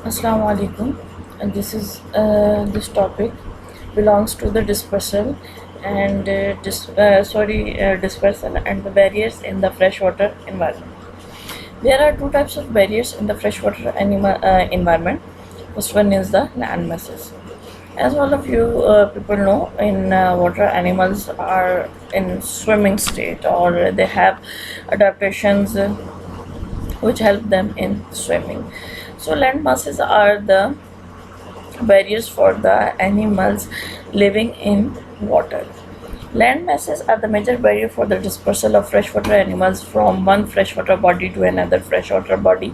Assalamu alaikum. And this topic belongs to the dispersal and dispersal and the barriers in the freshwater environment. There are two types of barriers in the freshwater environment. First one is the land masses. As all of you people know, in water animals are in swimming state or they have adaptations which help them in swimming. So land masses are the barriers for the animals living in water. Land masses are the major barrier for the dispersal of freshwater animals from one freshwater body to another freshwater body,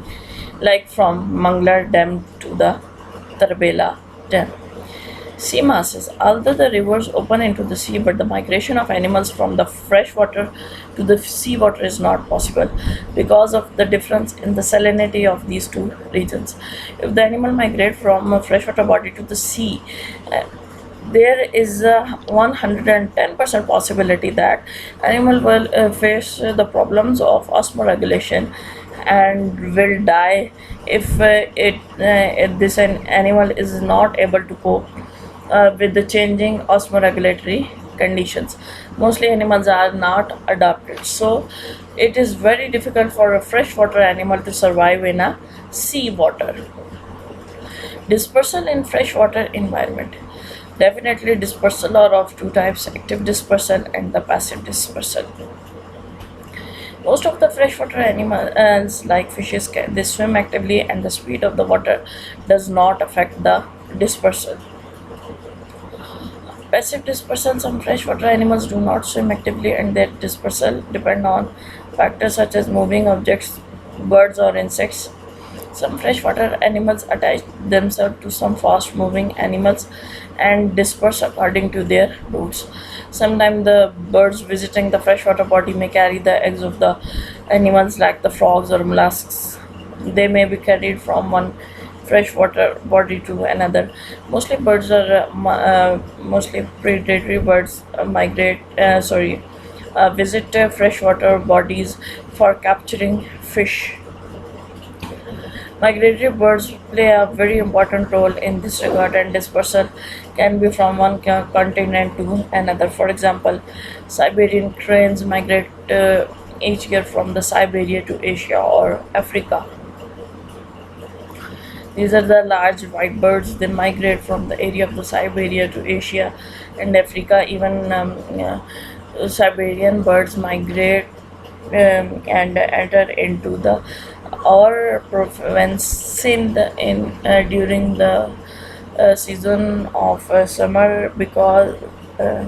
like from Manglar Dam to the Tarbela Dam. Sea masses. Although the rivers open into the sea, but the migration of animals from the freshwater to the seawater is not possible because of the difference in the salinity of these two regions. If the animal migrate from a freshwater body to the sea, uh, there is a 110% possibility that animal will face the problems of osmoregulation and will die if this animal is not able to cope with the changing osmoregulatory conditions. Mostly animals are not adapted, so it is very difficult for a freshwater animal to survive in a seawater. Dispersal in freshwater environment. Definitely, dispersal are of two types: active dispersal and the passive dispersal. Most of the freshwater animals, like fishes, they swim actively, and the speed of the water does not affect the dispersal. Passive dispersal. Some freshwater animals do not swim actively, and their dispersal depend on factors such as moving objects, birds, or insects. Some freshwater animals attach themselves to some fast moving animals and disperse according to their routes. Sometimes the birds visiting the freshwater body may carry the eggs of the animals, like the frogs or mollusks. They may be carried from one freshwater body to another. Mostly predatory birds visit freshwater bodies for capturing fish. Migratory birds play a very important role in this regard, and dispersal can be from one continent to another. For example, Siberian cranes migrate each year from the Siberia to Asia or Africa. These are the large white birds. They migrate from the area of the Siberia to Asia and Africa. Even Siberian birds migrate and enter into the our province during the season of summer, uh,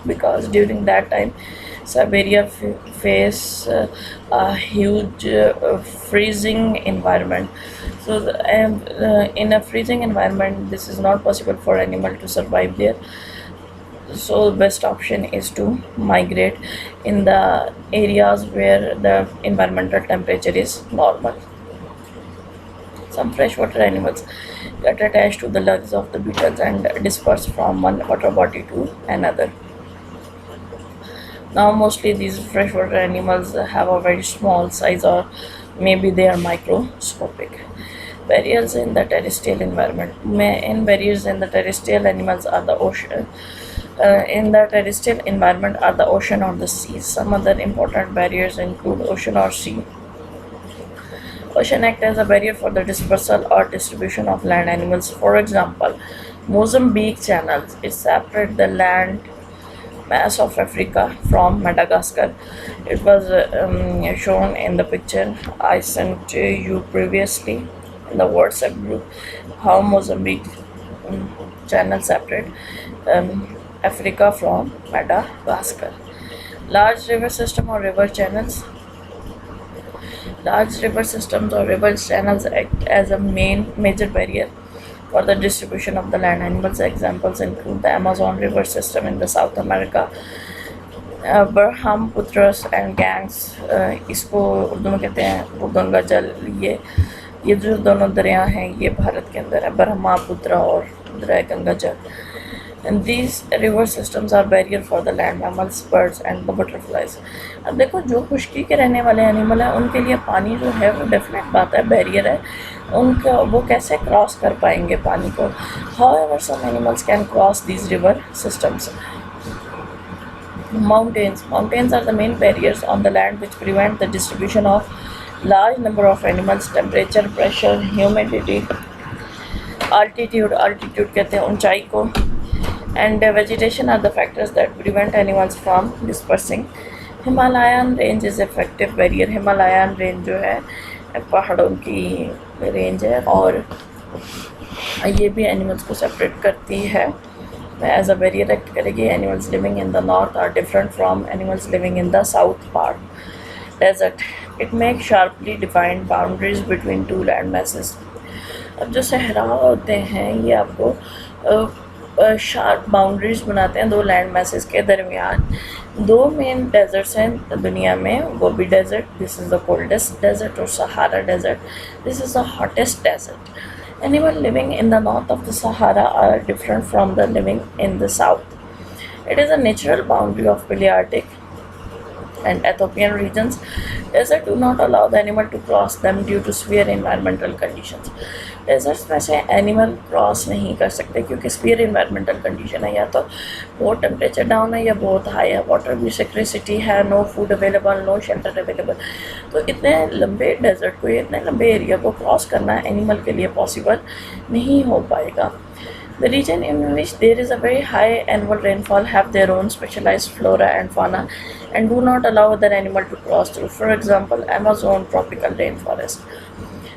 because during that time Siberia face a huge freezing environment. So in a freezing environment, this is not possible for animal to survive there. So best option is to migrate in the areas where the environmental temperature is normal. Some freshwater animals get attached to the legs of the beetles and disperse from one water body to another. Now, mostly these freshwater animals have a very small size, or maybe they are microscopic. Barriers in the terrestrial environment. In barriers in the terrestrial animals are the ocean. In the terrestrial environment are the ocean or the seas. Some other important barriers include ocean or sea. Ocean act as a barrier for the dispersal or distribution of land animals. For example, Mozambique channels. It separates the land mass of Africa from Madagascar. It was shown in the picture I sent to you previously in the WhatsApp group, how Mozambique channel separate Africa from Madagascar. Large river system or river channels. Large river systems or river channels act as a major barrier for the distribution of the land animals. Examples include the Amazon River system in the South America, Brahmaputra and Ganges. इसको उर्दू में कहते हैं वो गंगा जल. ये जो दोनों दरिया हैं ये भारत के अंदर है, ब्रह्मपुत्र और दरिया गंगा जल. and these river systems are barrier for the land mammals, birds and the butterflies. अब देखो जो खुश्की के रहने वाले एनिमल हैं उनके लिए पानी जो है वो डेफिनेट बात है, बैरियर है, उनका वो कैसे क्रॉस कर पाएंगे पानी को. However, some animals can cross these river systems. Mountains are the main barriers on the land which prevent the distribution of large number of animals. Temperature, pressure, humidity, altitude कहते हैं ऊंचाई को, and vegetation are the factors that prevent animals from dispersing. Himalayan range is effective barrier. Himalayan range जो है पहाड़ों की range है और ये भी एनिमल्स को सेपरेट करती है, एज अ बैरियर एक्ट करेगी. Animals living in the north are different from animals living in the south part. Desert, it make sharply defined boundaries between two land masses. अब जो सहरा होते हैं ये आपको शार्प बाउंड्रीज बनाते हैं दो लैंड मैसेस के दरमियान. दो मेन डेजर्ट्स हैं दुनिया में, वो भी desert, this is the coldest desert, और Sahara desert, this is the hottest desert. Animals living in the north of the Sahara are different from the living in the south. It is a natural boundary of Palearctic and Ethiopian regions. Deserts do not allow the animal to cross them due to severe environmental conditions. Deserts में से animal cross नहीं कर सकते क्योंकि spear environmental condition है, या तो बहुत टेम्परेचर डाउन है या बहुत हाई है, वाटर भी सिक्रिसिटी है, no food available, no shelter available. तो इतने लंबे डेजर्ट को, इतने लंबे एरिया को क्रॉस करना एनिमल के लिए पॉसिबल नहीं हो पाएगा. The region in which there is a very high annual rainfall have their own specialized flora and fauna and do not allow other animal to cross through. For example, Amazon tropical rainforest.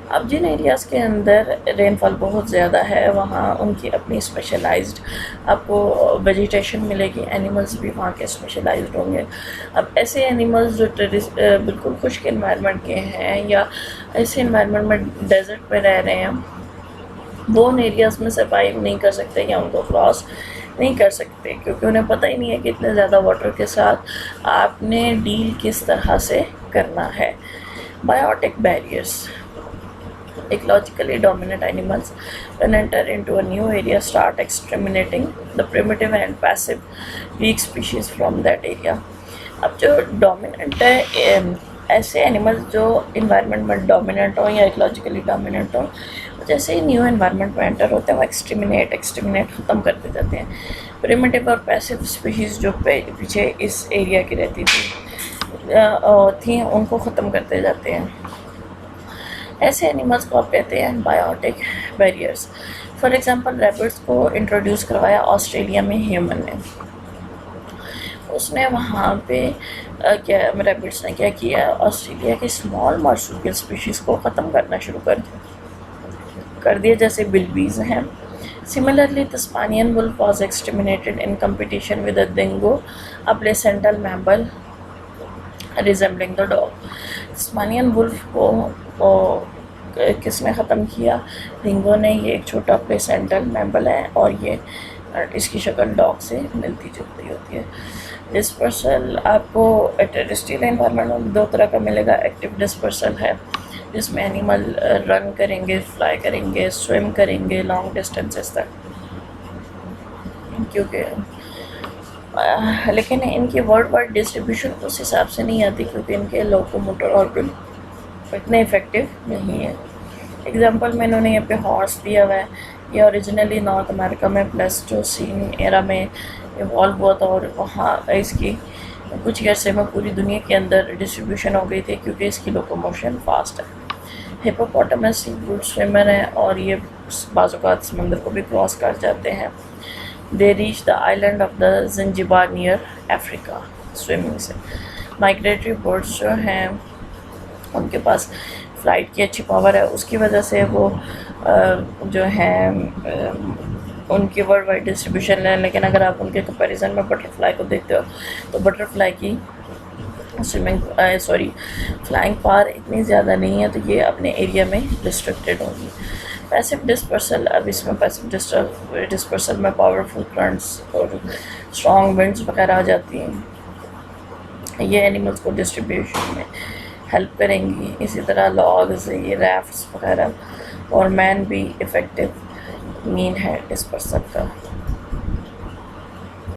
अब जिन areas के अंदर rainfall बहुत ज़्यादा है वहाँ उनकी अपनी specialised आपको वेजिटेशन मिलेगी, एनिमल्स भी वहाँ के स्पेशलाइज्ड होंगे. अब ऐसे एनिमल्स जो बिल्कुल खुश्क इन्वायरमेंट के हैं या ऐसे इन्वायरमेंट में डेजर्ट में रह रहे हैं, वो उन एरियाज़ में सर्वाइव नहीं कर सकते या उनको क्रॉस नहीं कर सकते क्योंकि उन्हें पता ही नहीं है कि इतने ज़्यादा वाटर के साथ आपने डील किस तरह से करना है. Biotic barriers. Ecologically dominant animals when enter into a new area start exterminating the primitive and passive weak species from that area. अब जो डोमिनेंट है, ऐसे एनिमल्स जो इन्वायरमेंट में डोमिनेंट हो या इकोलॉजिकली डोमिनेंट हो, जैसे ही न्यू इन्वायरमेंट में एंटर होते हैं वो एक्सटर्मिनेट ख़त्म करते जाते हैं. प्रिमिटिव और पैसिव स्पीशीज़ जो पीछे इस एरिया की रहती थी उनको ख़त्म करते जाते हैं. ऐसे एनिमल्स को आप कहते हैं biotic barriers. For example rabbits को इंट्रोड्यूस करवाया ऑस्ट्रेलिया में ह्यूमन ने. उसने वहाँ पे रैबिट्स ने क्या किया, ऑस्ट्रेलिया के स्मॉल मार्सूपियल स्पीशीज़ को ख़त्म करना शुरू कर दिया, जैसे बिल्बीज़ हैं. Similarly, the Tasmanian wolf was exterminated in competition with the dingo, a placental mammal resembling the dog. Tasmanian wolf को किसने ख़त्म किया? डिंगो ने. ये एक छोटा प्लेसेंटल मैमल है और ये इसकी शक्ल डॉग से मिलती जुलती होती है. डिस्पर्सल आपको टेरेस्ट्रियल एनवायरनमेंट में दो तरह का मिलेगा. एक्टिव डिस्पर्सल है जिसमें एनिमल रन करेंगे, फ्लाई करेंगे, स्विम करेंगे लॉन्ग डिस्टेंसेस तक, क्योंकि लेकिन इनकी वर्ल्ड वाइड डिस्ट्रीब्यूशन उस हिसाब से नहीं आती क्योंकि इनके लोकोमोटर ऑर्गन इतने इफ़ेक्टिव नहीं है. एग्जांपल में इन्होंने यहाँ पे हॉर्स दिया हुआ है. ये ओरिजिनली नॉर्थ अमेरिका में प्लेस्टोसीन एरा में इवॉल्व हुआ था और वहाँ इसकी कुछ अरसे में पूरी दुनिया के अंदर डिस्ट्रीब्यूशन हो गई थी क्योंकि इसकी लोकोमोशन फास्ट है. हिप्पोपोटामस गुड स्विमर है और ये बाज़-औक़ात समंदर को भी क्रॉस कर जाते हैं. They reach the island of the Zanzibar near Africa swimming से. माइग्रेटरी बर्ड्स जो हैं उनके पास फ़्लाइट की अच्छी पावर है, उसकी वजह से वो जो हैं उनकी वर्ल्ड वाइड डिस्ट्रीब्यूशन है. लेकिन अगर आप उनके कंपैरिजन में बटरफ्लाई को देखते हो तो बटरफ्लाई की फ्लाइंग पावर इतनी ज़्यादा नहीं है, तो ये अपने एरिया में रिस्ट्रिक्टेड होंगी. Passive dispersal. अब इसमें पैसिव डिस्पर्सल में पावरफुल करंट्स और स्ट्रॉन्ग विंड्स वगैरह आ जाती हैं. ये एनिमल्स को डिस्ट्रीब्यूशन में हेल्प करेंगी. इसी तरह लॉग्स, ये राफ्ट्स वगैरह, और मैन भी इफ़ेक्टिव मीन है डिस्पर्सल का.